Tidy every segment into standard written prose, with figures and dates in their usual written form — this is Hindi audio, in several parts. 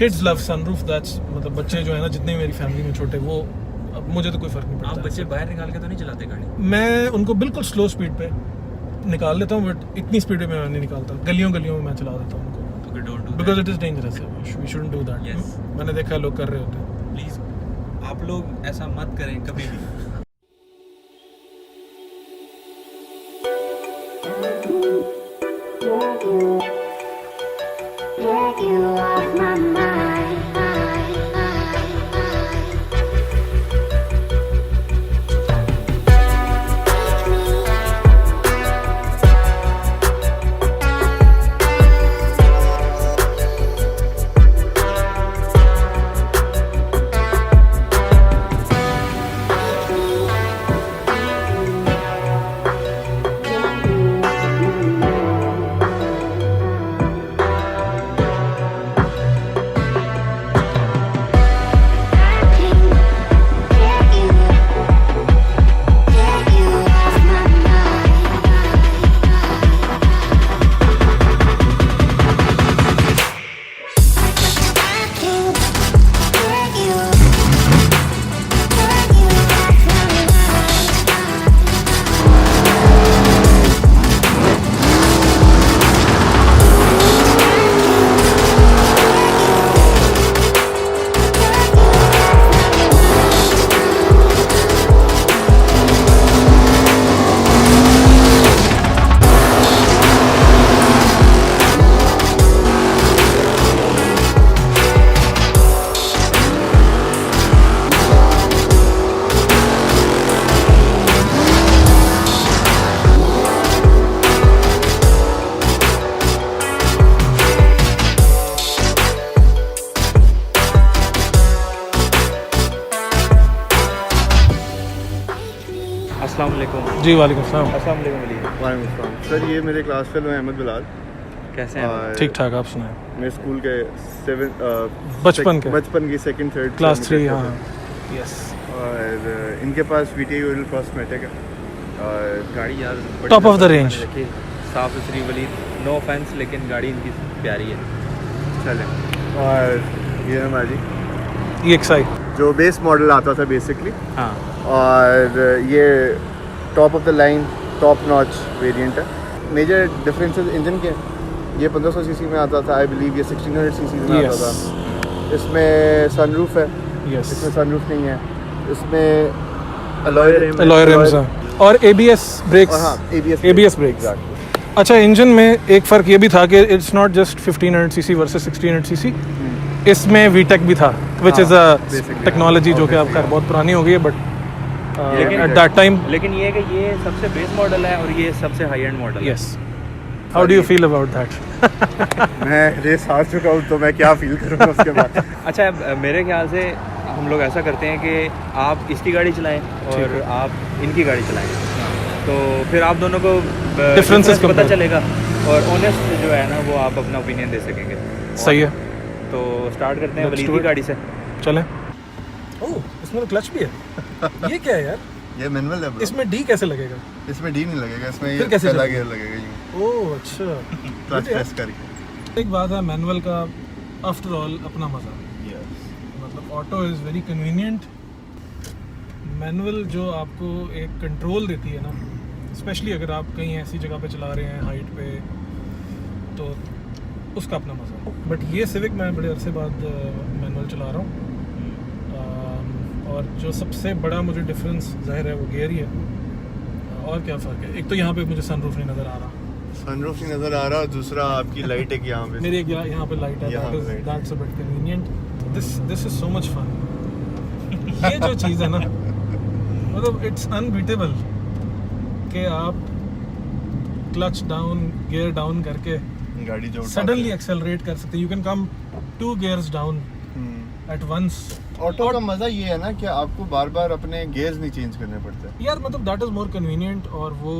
किड्स लव सनरूफ, दैट्स मतलब बच्चे जो है ना जितने मेरी फैमिली में छोटे, वो अब मुझे तो कोई फर्क नहीं पड़ता। आप बच्चे बाहर निकाल के तो नहीं चलाते गाड़ी? मैं उनको बिल्कुल स्लो स्पीड पे निकाल लेता हूँ, बट इतनी स्पीड में मैं नहीं निकालता। गलियों में मैं चला देता हूँ उनको, because it is dangerous, we shouldn't do that. मैंने देखा है लोग कर रहे होते हैं। प्लीज आप लोग ऐसा मत करें कभी भी। You off my mind. अस्सलाम वालेकुम। जी वालेकुम सलाम। अस्सलाम वालेकुम अली। वालेकुम अस्सलाम। सर ये मेरे क्लास फेलो हैं अहमद बिलाल। कैसे हैं? और ठीक ठाक, आप सुनाएं। मेरे स्कूल के बचपन के सेकंड थर्ड क्लास 3। हाँ यस। और इनके पास VTI ऑयल कॉस्मेटिक है और गाड़ी यार Top of the range। देखिए साफ सुथरी वाली, नो ऑफेंस, लेकिन गाड़ी इनकी प्यारी है। चलें। और ये हमारी ये एक्साई जो बेस मॉडल आता था बेसिकली, हाँ, और ये top of the line top notch variant है। मेजर डिफरेंसेस इंजन के, ये 1500 सीसी में आता था, आई बिलीव ये 1600 सीसी में आता था। इसमें सनरूफ है, यस। इसमें सनरूफ नहीं है, इसमें अलॉय रिम्स हैं और ABS ब्रेक्स। हाँ, ABS ब्रेक्स। अच्छा, इंजन में एक फ़र्क ये भी था कि it's not just 1500 CC versus 1600 CC, इसमें VTEC भी था, विच इज़ अ टेक्नोलॉजी जो कि अब खैर बहुत पुरानी हो गई है, बट एट दैट टाइम। लेकिन ये है कि ये सबसे बेस मॉडल है और ये सबसे हाई एंड मॉडल है। Yes. How do you feel about that? मैं रेस हार चुका हूँ तो मैं क्या फील करूँगा उसके बाद। अच्छा, मेरे ख्याल से हम लोग ऐसा करते हैं कि आप इसकी गाड़ी चलाएं और आप इनकी गाड़ी चलाएं, तो फिर आप दोनों को डिफरेंसेस पता चलेगा और ऑनेस्ट जो है ना वो आप अपना ओपिनियन दे सकेंगे। सही है, तो स्टार्ट करते हैं वलीद की गाड़ी से। चलें। ओह, इसमें क्लच भी है। ये क्या है यार? ये मैनुअल है ब्रो। इसमें D कैसे लगेगा? इसमें D नहीं लगेगा, इसमें फिर ये कैसे पहला चलेगा? गियर लगेगा यूं ओह अच्छा। क्लच प्रेस करके। एक बात है मैनुअल का, आफ्टर ऑल अपना मज़ा। मतलब auto is very convenient, manual जो आपको एक कंट्रोल देती है ना, स्पेशली अगर आप कहीं ऐसी जगह पे चला रहे हैं हाइट पे, तो उसका अपना मज़ा। बट ये सिविक मैं बड़े अरसे बाद मैनुअल चला रहा हूँ, और जो सबसे बड़ा मुझे डिफरेंस ज़ाहिर है वो गियर ही है। और क्या फ़र्क है? एक तो यहाँ पे मुझे सनरूफ नहीं नज़र आ रहा, सनरूफ नहीं नज़र आ रहा, दूसरा आपकी लाइट है कि यहाँ पे मेरी एक यहाँ पे लाइट है, यहाँ पे light that's a bit convenient. This is so much fun. ये जो चीज़ है ना, मतलब इट्स अनबीटेबल कि आप क्लच डाउन, गियर डाउन करके गाड़ी जो सडनली एक्सेलरेट कर सकते हैं। You can come 2 gears down at once. Auto का मज़ा ये है ना कि आपको बार बार अपने गियर्स नहीं चेंज करने पड़ते यार, मतलब दैट इज मोर कन्वीनियंट, और वो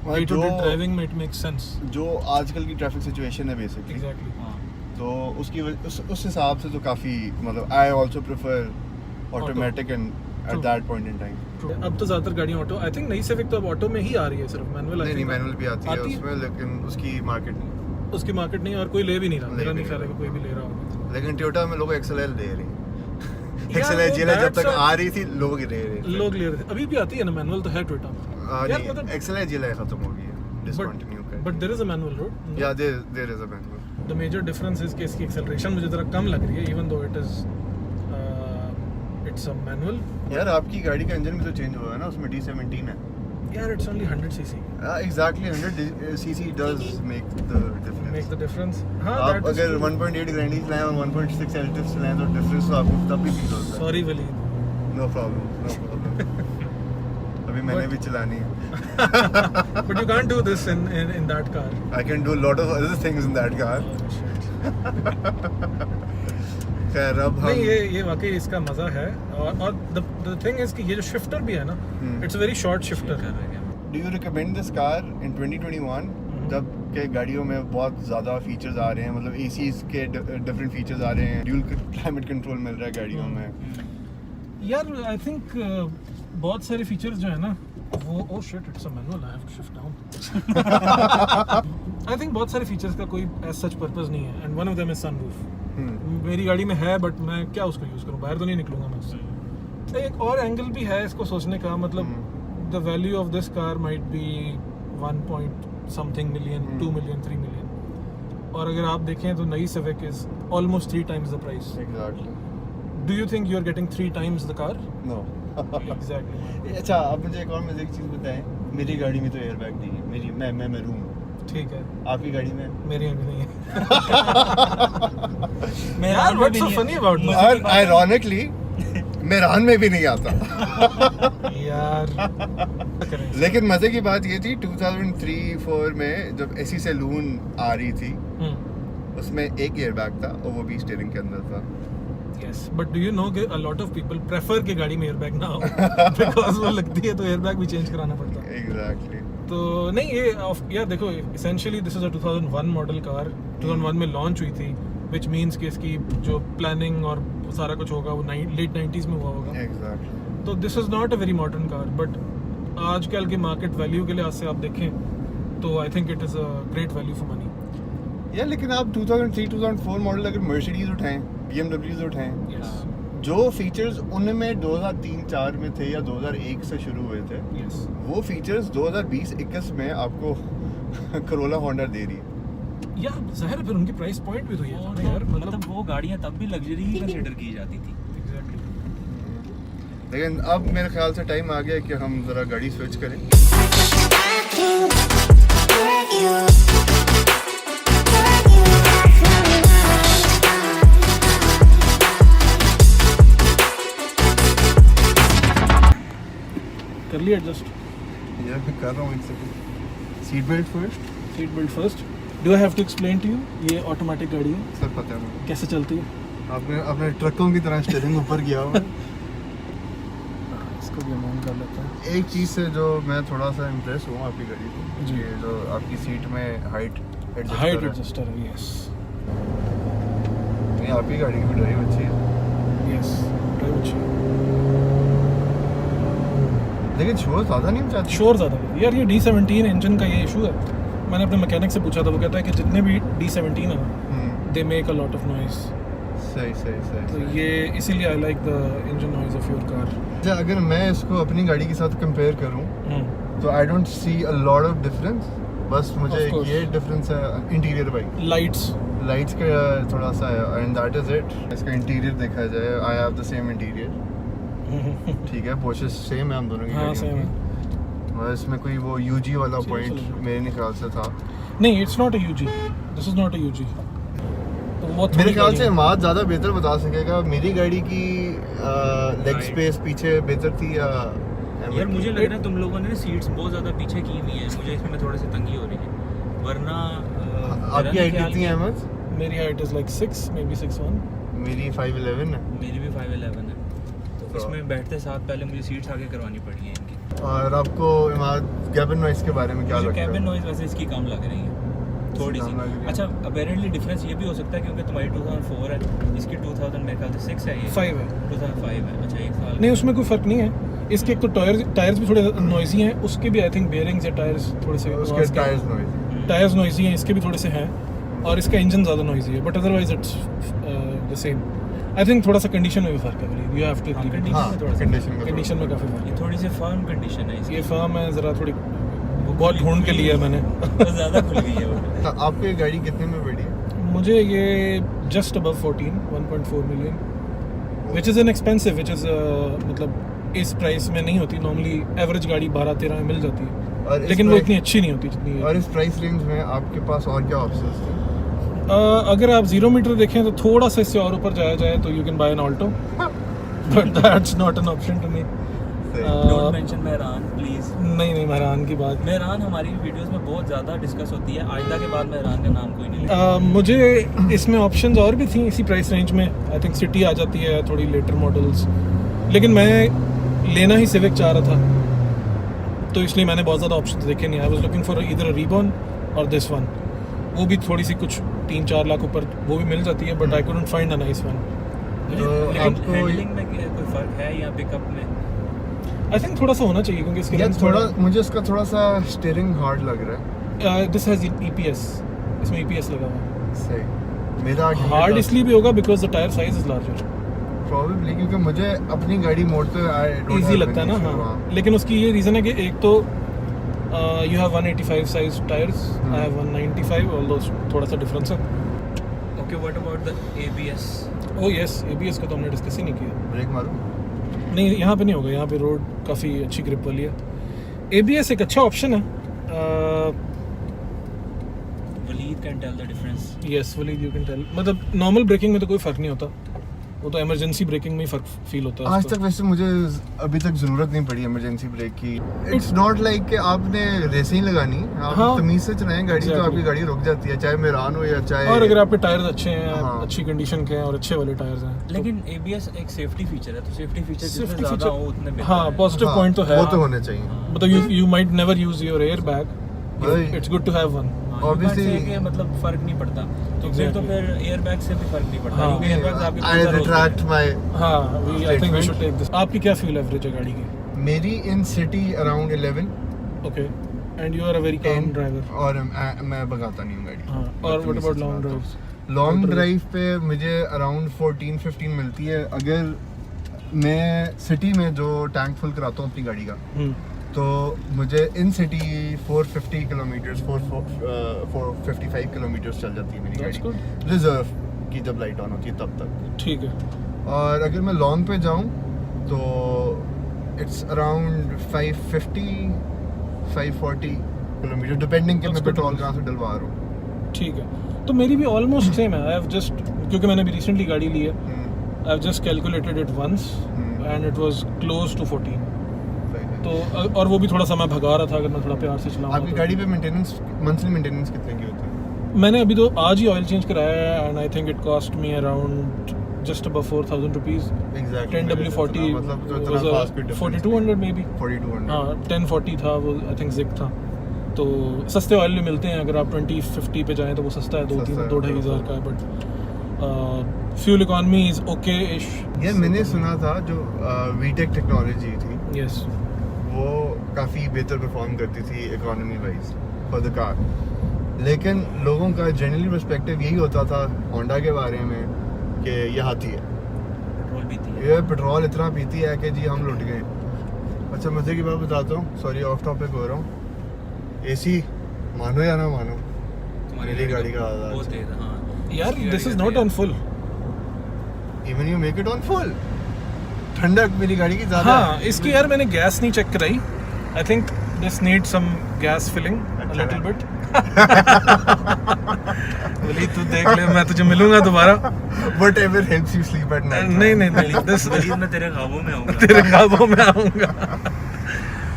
डे टू डे ड्राइविंग में इट मेक्स सेंस। जो आजकल की ट्रैफिक सिचुएशन है बेसिकली, एग्जैक्टली। तो उसकी उस हिसाब से तो काफ़ी, मतलब I also prefer automatic and at that point in time. अब तो ज़्यादातर गाड़ियाँ ऑटो, आई थिंक नई सिविक तो अब ऑटो में ही आ रही है, सिर्फ मैनुअल। नहीं, मैनुअल भी आती है आती है? उसमें, लेकिन उसकी मार्केट नहीं। उसकी मार्केट नहीं है और कोई ले भी नहीं रहा, ले मेरा भी नहीं ख्याल है नहीं कि कोई भी ले रहा होगा। लेकिन टोयोटा में लोग XLL ले रहे हैं। यार, XLL वो GLS जब तक that's a- आ रही थी लोग ले रहे थे। लोग ले रहे थे, अभी भी आती है ना मैनुअल तो है टोयोटा में। यार मतलब XLL GLS खत्म हो गई है, डिसकंटिन्यू कर but there is a manual road. या there is a manual. The major difference is कि इसकी एक्सेलरेशन मुझे जरा कम लग रही है, even though it is it's a manual. यार आपकी गाड़ी का इंजन भी तो चेंज हुआ है ना, उसमें D17 है। यार it's only 100 CC, exactly 100 cc does make the make difference. The difference. हां आप दैट अगर 1.8 ग्रैंडी चलाएं और 1.6 एलटिव चलाएं तो डिफरेंस तो आपको तब भी फील होता है। सॉरी वली, नो प्रॉब्लम। अभी मैंने भी चलानी है। But you can't do this in that car. I can do a lot of other things in that car. खैर अब हम नहीं ये वाकई इसका मजा है। और द थिंग इज कि ये जो शिफ्टर भी है ना, it's a very short shifter. Do you recommend this car in 2021 जब के गाड़ियों में बहुत ज़्यादा फीचर्स आ रहे हैं, मतलब एसीज के डिफरेंट फीचर्स आ रहे हैं, ड्यूल क्लाइमेट कंट्रोल मिल रहा है गाड़ियों में। यार आई थिंक बहुत सारे फीचर्स जो है ना वो oh shit it's a manual, I have to shift down. I think बहुत सारे फीचर्स का कोई एज सच पर्पस नहीं है and one of them is sunroof. मेरी गाड़ी में है बट मैं क्या उसको यूज़ करूँ, बाहर तो नहीं निकलूंगा मैं उससे। एक और एंगल भी है इसको सोचने का, मतलब the value of this car might be 1 point something million, 2 million, 3 million, और अगर आप देखें तो नई Civic is almost 3 times the price. Exactly. Do you think you are getting 3 times the car? No. Exactly. अच्छा आप मुझे एक और मजे की चीज़ बताएं, मेरी गाड़ी में तो एयर बैग नहीं है, मेरी मैं महरूम हूँ। ठीक है, आपकी गाड़ी में मेरी अभी नहीं है। मैं यार what's so funny about this? और आयरॉनिकली मेरान में भी नहीं आता। यार लेकिन मजे की बात ये थी 2003-4 में जब एसी सैलून आ रही थी उसमें एक एयर बैग था और वो भी स्टीयरिंग के अंदर था। Yes but do you know कि a lot of people prefer कि गाड़ी में एयर बैग ना हो बिकॉज वो लगती है तो एयर बैग भी चेंज कराना पड़ता है। एग्जैक्टली। तो नहीं ये यार देखो essentially this is a 2001 model car, 2001 में लॉन्च हुई थी, विच मीन्स कि इसकी जो प्लानिंग और सारा कुछ होगा वो लेट 90s में हुआ होगा। एग्जैक्टली। तो this is not a very modern car, but आजकल के मार्केट वैल्यू के लिहाज से आप देखें तो I think it is a great value for money. यार लेकिन आप 2003-2004 मॉडल अगर मर्सिडीज उठाएं, BMWs उठाएं, यस जो फीचर्स उनमें 2003-4 में थे या 2001 से शुरू हुए थे, यस वो फीचर्स 2020-21 में आपको करोला होंडा दे रही है। यार ज़ाहिर है फिर उनकी प्राइस पॉइंट भी तो ये था ना यार, मतलब वो गाड़ियाँ तब भी लग्जरी ही कंसिडर की जाती थी। एग्जैक्टली। लेकिन अब मेरे ख्याल से टाइम आ गया कि हम ज़रा गाड़ी स्विच करें। कर लिया एडजस्ट। यार मैं कर रहा हूँ, एक second. Seat belt first. Seat belt first. Do I have to explain to you, ये ऑटोमेटिक गाड़ी है, सर पता है मुझे। कैसे चलती है। आपने अपने ट्रकों की तरह स्टीयरिंग ऊपर किया हुआ है। इसको भी ऑन कर लेते हैं। एक चीज़ से जो मैं थोड़ा सा इम्प्रेस हुआ आपकी गाड़ी को, जी। ये जो आपकी सीट में हाइट हाइट एडजस्टर है। यस नहीं, आपकी गाड़ी की भी ड्राइव अच्छी है, यस ड्राइव अच्छी है। लेकिन शोर ज़्यादा नहीं मचाती। शोर ज़्यादा है यार, ये D17 इंजन का ये इशू है। मैंने अपने मैकेनिक से पूछा था, वो कहता है कि जितने भी D17 है they make a lot of noise. सही सही सही तो ये इसीलिए I like the engine noise of your car. अच्छा, अगर मैं इसको अपनी गाड़ी के साथ कंपेयर करूं तो I don't see a lot of difference. बस मुझे Of course. ये डिफरेंस है इंटीरियर बाइक लाइट्स का थोड़ा सा है, एंड दैट इज इट। इसका इंटीरियर देखा जाए, I have the same interior. ठीक है, पोर्शेस सेम है हम दोनों की हाँ गाड़ियों सेम है। की। और इसमें कोई वो यूजी वाला चलो, पॉइंट चलो। मेरे नहीं ख्याल से था। नहीं it's not a UG, this is not a UG. मेरे ख्याल से इमाद ज़्यादा बेहतर बता सकेगा, मेरी गाड़ी की लेग Right. स्पेस पीछे बेहतर थी या यार मुझे लग रहा है तुम लोगों ने सीट्स बहुत ज़्यादा पीछे की हुई हैं, मुझे इसमें थोड़ी सी तंगी हो रही है। वरना आपकी हाइट कितनी है अहमद? मेरी height is like 6 may be 6'1". मेरी 5'11" है। मेरी भी 5'11" है। तो इसमें बैठते साथ पहले मुझे सीट्स आगे करवानी पड़ी हैं इनकी। और आपको इमाद कैबिन नॉइस के बारे में क्या मुझे लगता है? कैबिन नॉइज़ वैसे इसकी कम लग रही है थोड़ी सी। कम लग रही है। अच्छा अपेरेंटली डिफरेंस ये भी हो सकता है क्योंकि तुम्हारी 2004 है, इसकी 2000 मेरे ख्याल से 6 है, ये 5 है। 2005 है। अच्छा एक साल नहीं उसमें कोई फर्क नहीं है। इसके एक तो टायर्स भी थोड़े नॉइजी हैं, उसके भी आई थिंक बेयरिंग्स या टायर्स थोड़े से उसके टायर्स नॉइस। टायर्स नॉइजी हैं, इसके भी थोड़े से हैं। और इसका इंजन ज़्यादा नॉइजी है, but otherwise it's the same. I think थोड़ा सा कंडीशन में भी फ़र्क है, यू हैव टू कंडीशन हाँ में थोड़ा सा कंडीशन में कंडीशन में काफ़ी फ़र्क ये थोड़ी सी फर्म कंडीशन है है। ये फर्म है ज़रा थोड़ी बहुत ढूंढ के लिया मैंने। बहुत ज़्यादा खुल गई है वो। तो आपको ये गाड़ी कितने में पड़ी है? मुझे ये just above 14, 1.4 million, which is an expensive, which is मतलब इस प्राइस में नहीं होती नॉर्मली। एवरेज गाड़ी 12-13 में मिल जाती है, और इस लेकिन वो प्राइस- इतनी अच्छी नहीं होती जितनी ये। और इस प्राइस रेंज में आपके पास और क्या ऑप्शंस थे? अगर आप 0 मीटर देखें तो थोड़ा सा इससे और ऊपर जाया जाए तो you can buy an Alto, but that's not an option to me. Don't mention Mehran please. नहीं मेहरान की बात। मेहरान हमारी वीडियोस में बहुत ज़्यादा डिस्कस होती है, आइंदा के बाद मेहरान का नाम कोई नहीं लेता। मुझे इसमें ऑप्शंस और भी थी इसी प्राइस रेंज में। आई थिंक सिटी आ जाती है, थोड़ी लेटर मॉडल्स, लेकिन मैं लेना ही सिविक चाह रहा था, तो इसलिए मैंने बहुत ज़्यादा ऑप्शन देखे नहीं। I was looking for either a reborn और दिस वन। वो भी थोड़ी सी कुछ 3-4 लाख ऊपर वो भी मिल जाती है, but I couldn't find a nice one. तो लेकिन आपको हैंडलिंग में कोई फ़र्क है या पिकअप में? आई थिंक थोड़ा सा होना चाहिए क्योंकि इसके यार लेंस थोड़ा मुझे इसका थोड़ा सा स्टीयरिंग हार्ड लग रहा है। दिस हैज EPS, इसमें EPS लगा हुआ है। सही मेरा हार्ड इसलिए भी होगा because the tyre size is larger. Probably क्योंकि मुझे अपनी गाड़ी मोड़ते हुए इजी लगता है ना। हाँ, लेकिन उसकी ये रीज़न है कि एक तो you have 185 size tyres, I have 195, although थोड़ा सा डिफरेंस है। Okay, what about the ABS? O yes, ABS का तो हमने डिस्कस ही नहीं किया। ब्रेक मारूं? नहीं, यहाँ पे नहीं होगा, यहाँ पे रोड काफ़ी अच्छी ग्रिप वाली है। ABS एक अच्छा ऑप्शन है। Waleed can tell the difference. Yes Waleed, you can tell. मतलब नॉर्मल ब्रेकिंग में तो कोई फ़र्क नहीं होता, वो तो इमरजेंसी ब्रेकिंग में ही फ़र्क फील होता है आज उसको। तक वैसे मुझे अभी तक जरूरत नहीं पड़ी इमरजेंसी ब्रेक की। इट्स नॉट लाइक कि आपने रेसिंग ही लगानी, आप हाँ, तमीज से चलाएं गाड़ी तो exactly. आपकी गाड़ी रुक जाती है, चाहे मेहरान हो या चाहे। और अगर आपके टायर्स अच्छे हैं, हाँ। अच्छी कंडीशन के हैं और अच्छे वाले टायर्स हैं तो- लेकिन ABS एक सेफ्टी फीचर है, तो सेफ्टी फीचर जितने Safety ज़्यादा feature- हो उतने बेहतर हाँ, है। पॉजिटिव हाँ, पॉइंट तो है। वो तो होने चाहिए। मतलब you might never use your airbag, मतलब- it's good to have one। हाँ, you can't Obviously- say कि मतलब फर्क नहीं पड़ता, तो फिर तो Exactly. फिर एयरबैग से भी फर्क नहीं पड़ता, हाँ। क्योंकि एयरबैग्स आपके I बहुत retract my हाँ, I think we should Statement. take this। आपकी क्या फ्यूल एवरेज है गाड़ी की? मेरी in city around 11 okay, and you are a very calm 10 driver. और मैं भगाता नहीं हूँ गाड़ी। हाँ, और what about long drives? Long Total- drive पे मुझे अराउंड 14-15 मिलती है। अगर मैं सिटी में जो टैंक फुल कराता हूँ अपनी गाड़ी का, तो मुझे इन सिटी 450 किलोमीटर्स 455 किलोमीटर्स चल जाती है मेरी That's good. गाड़ी रिजर्व की, जब लाइट ऑन होती है तब तक। ठीक है। और अगर मैं लॉन्ग पे जाऊँ तो इट्स अराउंड 540 किलोमीटर, डिपेंडिंग कि मैं That's good. पेट्रोल कहाँ से डलवा रहा हूँ। ठीक है, तो मेरी भी ऑलमोस्ट सेम है। आई हैव जस्ट, क्योंकि मैंने भी रिसेंटली गाड़ी ली है, I have just calculated it once and it was close to 14। तो और वो भी थोड़ा सा मैं भगा रहा था, अगर मैं थोड़ा प्यार से चलाऊंगा आपकी तो। गाड़ी पे मेंटेनेंस, मंथली मेंटेनेंस कितने की होती है? मैंने अभी तो आज ही ऑयल चेंज कराया है and I think it cost me around just above 4000 rupees. Exactly 10W40 मतलब तो इतना was a फास्ट भी 4200 मे बी। 4200। हाँ, 1040 था वो, आई थिंक जिक था। तो सस्ते ऑयल भी मिलते हैं, अगर आप 2050 पे जाएं तो वो सस्ता है, सस्ता है, 2-2.5 हज़ार का है। But fuel economy is okay इश। ये मैंने सुना था जो वीटेक टेक्नोलॉजी थी यस, वो काफ़ी बेहतर परफॉर्म करती थी economy wise for the car, लेकिन लोगों का जनरली पर्सपेक्टिव यही होता था होंडा के बारे में कि ये हाथी है, पेट्रोल पीती है। ये पेट्रोल इतना पीती है कि जी हम लुट गए। अच्छा मज़े की बात बताता हूँ, सॉरी ऑफ टॉपिक हो रहा हूँ। AC मानो या ना मानो, तुम्हारी मेरी गाड़ी का आवाज़ बहुत तेज है। हाँ यार इसकी दिस गाड़ी इज़ का not Tej. On full. Even you make it on full, ठंडक मेरी गाड़ी की ज़्यादा हाँ, इसकी यार मैंने गैस नहीं चेक कराई। I think this need some gas filling a little bit. Wali तू देख ले, मैं तुझे मिलूंगा दोबारा। Whatever helps you sleep at night. नहीं दिस वलीद मैं तेरे ख्वाबों में आऊंगा। तेरे ख्वाबों में आऊंगा।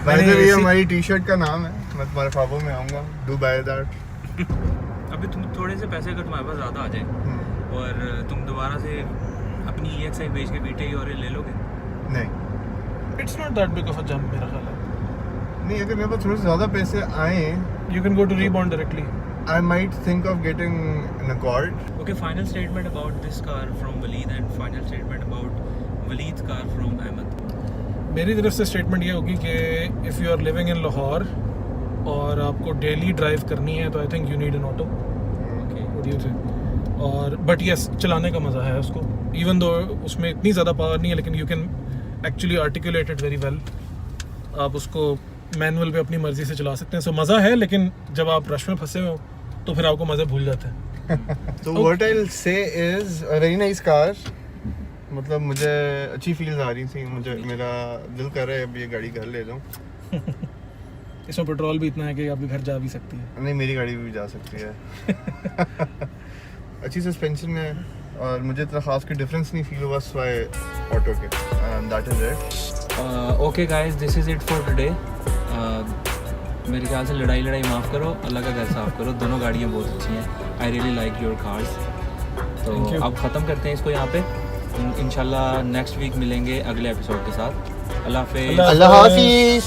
वैसे भी AC हमारी टी शर्ट का नाम है, मैं तुम्हारे ख्वाबों में आऊँगा, डू बाय दैट। अभी तुम थोड़े से पैसे अगर तुम्हारे पास ज़्यादा आ जाए और तुम दोबारा से अपनी EXI बेच के VTI और ले लोगे? नहीं it's not that big of a jump मेरा ख्याल है। नहीं, अगर मेरे पास थोड़े से ज़्यादा पैसे आए, You can go to Reborn directly. I might think of getting an Accord. Okay, final statement about this car from Waleed and final statement about Waleed's car from Ahmed. मेरी तरफ से स्टेटमेंट ये होगी कि if you are living in Lahore और आपको डेली ड्राइव करनी है तो I think you need an auto. Okay. दिए थे। और बट यस, चलाने का मज़ा है उसको, इवन दो उसमें इतनी ज़्यादा पावर नहीं है, लेकिन you can actually articulate it very well. आप उसको मैनुअल पे अपनी मर्ज़ी से चला सकते हैं। सो मज़ा है, लेकिन जब आप रश में फंसे हो तो फिर आपको मज़े भूल जाते हैं। तो what I'll say is a very nice car। मतलब मुझे अच्छी फील्स आ रही थी, मुझे मेरा दिल कर रहा है अब ये गाड़ी घर ले जाऊँ। इसमें पेट्रोल भी इतना है कि आपके घर जा भी सकती है। नहीं, मेरी गाड़ी भी जा सकती है। अच्छी सस्पेंशन है और मुझे इतना खास कोई डिफरेंस नहीं फील हुआ स्वाय ऑटो के। That is it. Okay guys, this is it for today. मेरे ख्याल से लड़ाई माफ़ करो, अल्लाह का घर साफ करो। दोनों गाड़ियाँ बहुत अच्छी हैं। I really like your cars. तो Thank you. अब ख़त्म करते हैं इसको यहाँ पे। इंशाल्लाह नेक्स्ट वीक मिलेंगे अगले एपिसोड के साथ। अल्लाह हाफ़िज़। अल्लाह हाफिज़।